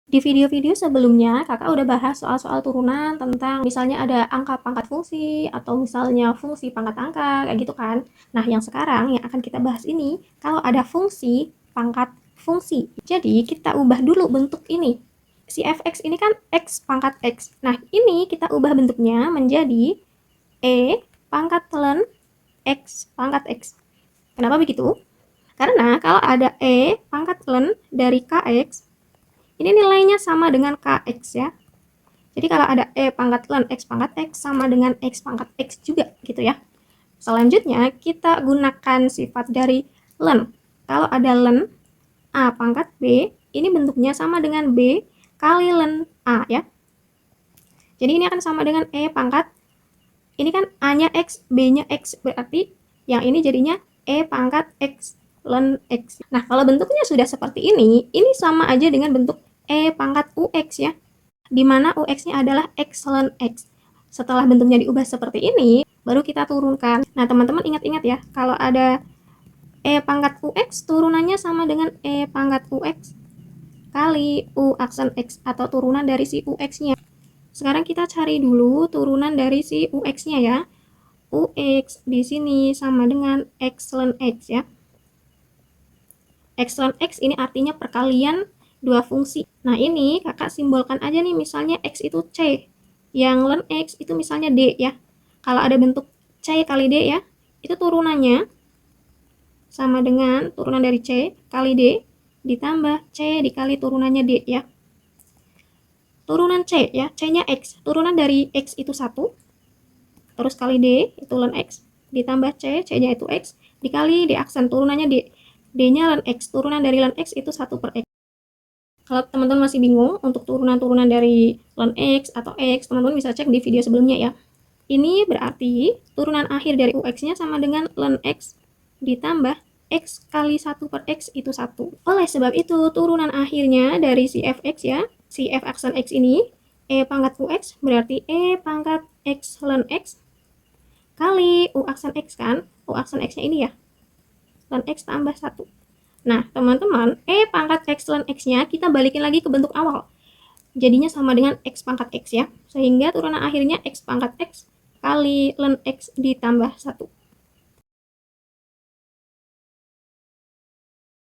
Di video-video sebelumnya, kakak udah bahas soal-soal turunan tentang misalnya ada angka pangkat fungsi, atau misalnya fungsi pangkat angka, kayak gitu kan. Nah, yang sekarang yang akan kita bahas ini, kalau ada fungsi pangkat fungsi. Jadi, kita ubah dulu bentuk ini. Si fx ini kan x pangkat x. Nah, ini kita ubah bentuknya menjadi e pangkat ln x pangkat x. Kenapa begitu? Karena kalau ada e pangkat ln dari kx, ini nilainya sama dengan kx ya. Jadi kalau ada e pangkat ln x pangkat x sama dengan x pangkat x juga gitu ya. Selanjutnya kita gunakan sifat dari ln. Kalau ada ln a pangkat b, ini bentuknya sama dengan b kali ln a ya. Jadi ini akan sama dengan e pangkat, ini kan a-nya x, b-nya x, berarti yang ini jadinya e pangkat x ln x. Nah, kalau bentuknya sudah seperti ini sama aja dengan bentuk e pangkat ux ya, di mana ux-nya adalah x ln x. Setelah bentuknya diubah seperti ini, baru kita turunkan. Nah, teman-teman ingat-ingat ya, kalau ada e pangkat ux, turunannya sama dengan e pangkat ux kali u aksen x, atau turunan dari si ux-nya. Sekarang kita cari dulu turunan dari si ux-nya ya. Ux di sini sama dengan x ln x ya. X ln x ini artinya perkalian dua fungsi. Nah, ini kakak simbolkan aja nih, misalnya x itu c, yang ln x itu misalnya d ya. Kalau ada bentuk c kali d ya, itu turunannya sama dengan turunan dari c kali d ditambah c dikali turunannya d ya. Turunan c ya, c-nya x, turunan dari x itu 1, terus kali d itu ln x, ditambah c, c-nya itu x, dikali d aksen, turunannya d, d-nya ln x, turunan dari ln x itu 1 per x. Kalau teman-teman masih bingung untuk turunan-turunan dari ln x atau x, teman-teman bisa cek di video sebelumnya ya. Ini berarti turunan akhir dari ux-nya sama dengan ln x ditambah x kali 1 per x itu 1. Oleh sebab itu, turunan akhirnya dari si fx ya, si f aksen x ini, e pangkat ux berarti e pangkat x ln x kali u aksen x kan, u aksen x-nya ini ya, ln x tambah 1. Nah, teman-teman, e pangkat x ln x-nya kita balikin lagi ke bentuk awal. Jadinya sama dengan x pangkat x ya. Sehingga turunan akhirnya x pangkat x kali ln x ditambah 1.